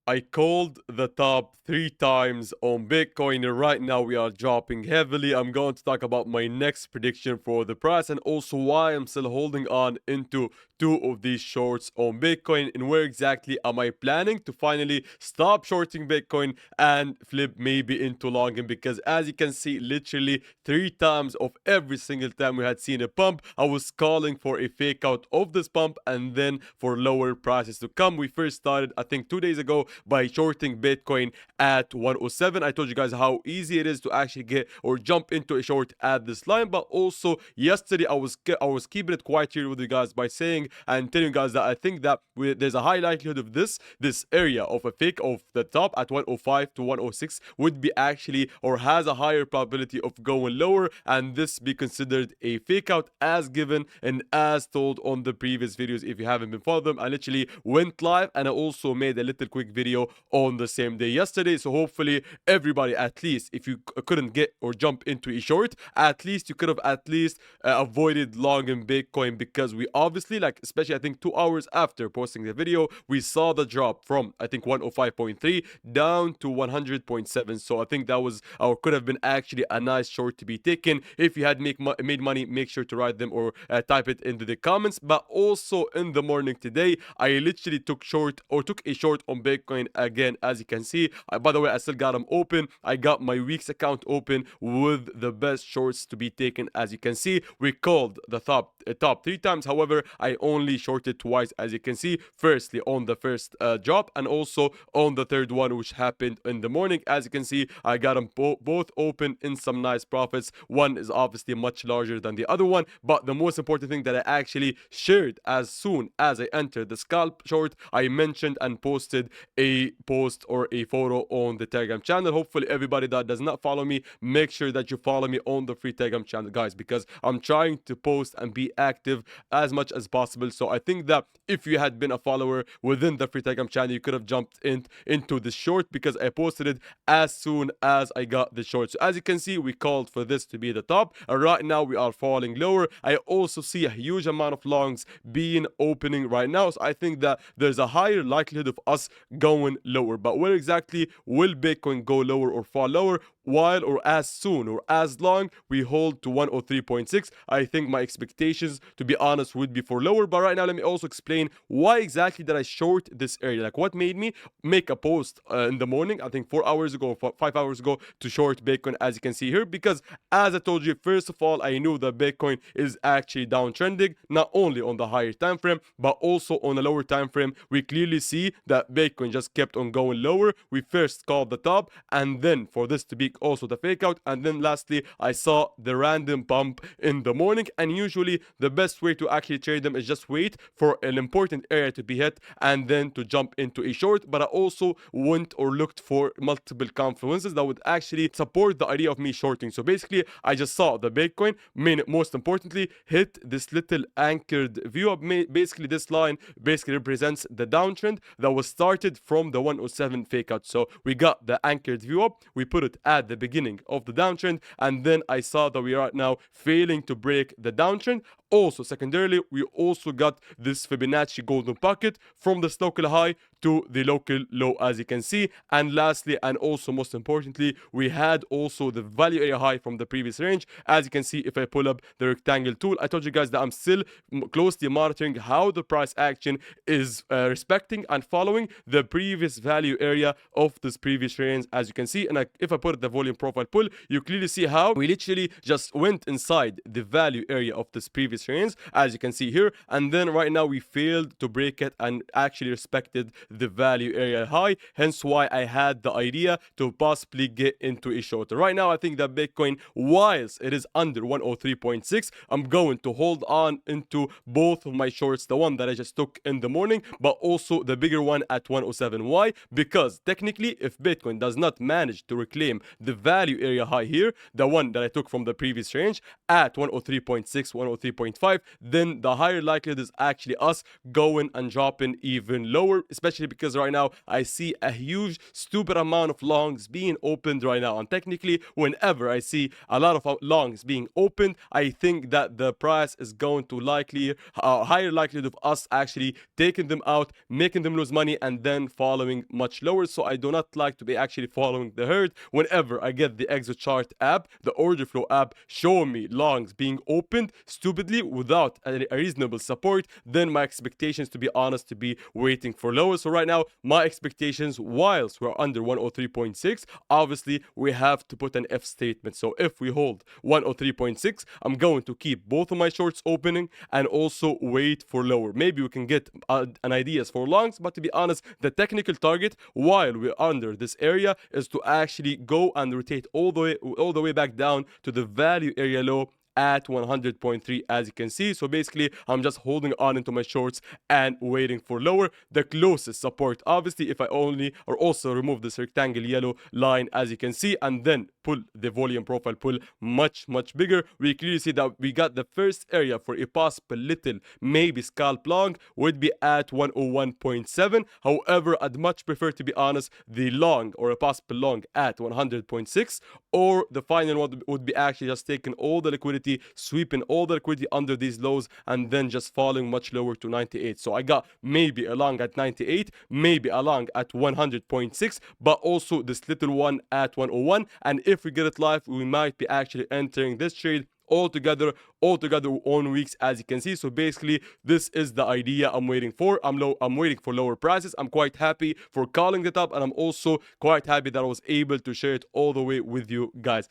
I called the top 3 times on Bitcoin, and right now we are dropping heavily. I'm going to talk about my next prediction for the price and also why I'm still holding on into two of these shorts on Bitcoin, and where exactly am I planning to finally stop shorting Bitcoin and flip maybe into longing. Because as you can see, literally 3 times of every single time we had seen a pump, I was calling for a fake out of this pump and then for lower prices to come. We first started, I think, 2 days ago by shorting Bitcoin at 107. I told you guys how easy it is to actually get or jump into a short at this line. But also yesterday I was keeping it quite here with you guys by saying and telling you guys that I think that there's a high likelihood of this area of a fake of the top at 105 to 106 would be actually or has a higher probability of going lower, and this be considered a fake out as given and as told on the previous videos. If you haven't been following them, I literally went live and I also made a little quick video on the same day yesterday. So hopefully everybody, at least if you couldn't get or jump into a short, at least you could have at least avoided long in Bitcoin, because we obviously, like, especially I think 2 hours after posting the video, we saw the drop from I think 105.3 down to 100.7. So I think that was or could have been actually a nice short to be taken. If you had made money, make sure to write them or type it into the comments. But also in the morning today, I literally took a short on Bitcoin again. As you can see, by the way, I still got them open. I got my week's account open with the best shorts to be taken. As you can see, we called the top 3 times. However, I only shorted twice, as you can see. Firstly on the first drop and also on the third one, which happened in the morning. As you can see, I got them both open in some nice profits. One is obviously much larger than the other one, but the most important thing that I actually shared as soon as I entered the scalp short, I mentioned and posted a post or a photo on the Telegram channel. Hopefully everybody that does not follow me, make sure that you follow me on the free Telegram channel, guys, because I'm trying to post and be active as much as possible. So I think that if you had been a follower within the free Telegram channel, you could have jumped into the short, because I posted it as soon as I got the short. So as you can see, we called for this to be the top, and right now we are falling lower. I also see a huge amount of longs being opening right now, so I think that there's a higher likelihood of us going lower. But where exactly will Bitcoin go lower or fall lower? While or as soon or as long we hold to 103.6, I think my expectations, to be honest, would be for lower. But right now, let me also explain why exactly did I short this area. Like, what made me make a post in the morning, I think 4 hours ago, 5 hours ago, to short Bitcoin, as you can see here. Because as I told you, first of all, I knew that Bitcoin is actually downtrending, not only on the higher time frame but also on a lower time frame. We clearly see that Bitcoin just kept on going lower. We first called the top, and then for this to be also the fake out, and then lastly I saw the random pump in the morning. And usually the best way to actually trade them is just wait for an important area to be hit and then to jump into a short. But I also went or looked for multiple confluences that would actually support the idea of me shorting. So basically I just saw the Bitcoin, most importantly, hit this little anchored view up. Basically this line basically represents the downtrend that was started from the 107 fake out. So we got the anchored view up, we put it at the beginning of the downtrend, and then I saw that we are now failing to break the downtrend. Also secondarily, we also got this Fibonacci golden pocket from this local high to the local low, as you can see. And lastly, and also most importantly, we had also the value area high from the previous range. As you can see, if I pull up the rectangle tool, I told you guys that I'm still closely monitoring how the price action is respecting and following the previous value area of this previous range, as you can see. And if I put the volume profile pull, you clearly see how we literally just went inside the value area of this previous range, as you can see here. And then right now we failed to break it and actually respected the value area high, hence why I had the idea to possibly get into a short. Right now I think that Bitcoin, whilst it is under 103.6, I'm going to hold on into both of my shorts, the one that I just took in the morning but also the bigger one at 107. Why? Because technically if Bitcoin does not manage to reclaim the value area high here, the one that I took from the previous range at 103.6, 1.5, then the higher likelihood is actually us going and dropping even lower, especially because right now I see a huge stupid amount of longs being opened right now. And technically, whenever I see a lot of longs being opened, I think that the price is going to likely higher likelihood of us actually taking them out, making them lose money, and then following much lower. So I do not like to be actually following the herd. Whenever I get the exit chart app, the order flow app, showing me longs being opened stupidly without a reasonable support, then my expectations, to be honest, to be waiting for lower. So right now, my expectations, whilst we're under 103.6, obviously we have to put an F statement. So if we hold 103.6, I'm going to keep both of my shorts opening and also wait for lower. Maybe we can get an ideas for longs, but to be honest, the technical target while we're under this area is to actually go and rotate all the way back down to the value area low at 100.3, as you can see. So basically, I'm just holding on into my shorts and waiting for lower. The closest support, obviously, if I only or also remove this rectangle yellow line, as you can see, and then pull the volume profile pull much bigger, we clearly see that we got the first area for a possible little maybe scalp long would be at 101.7. However, I'd much prefer, to be honest, the long or a possible long at 100.6, or the final one would be actually just taking all the liquidity, sweeping all the liquidity under these lows, and then just falling much lower to 98. So I got maybe a long at 98, maybe a long at 100.6, but also this little one at 101. And if we get it live, we might be actually entering this trade altogether on weeks, as you can see. So basically, this is the idea I'm waiting for. I'm waiting for lower prices. I'm quite happy for calling it up, and I'm also quite happy that I was able to share it all the way with you guys.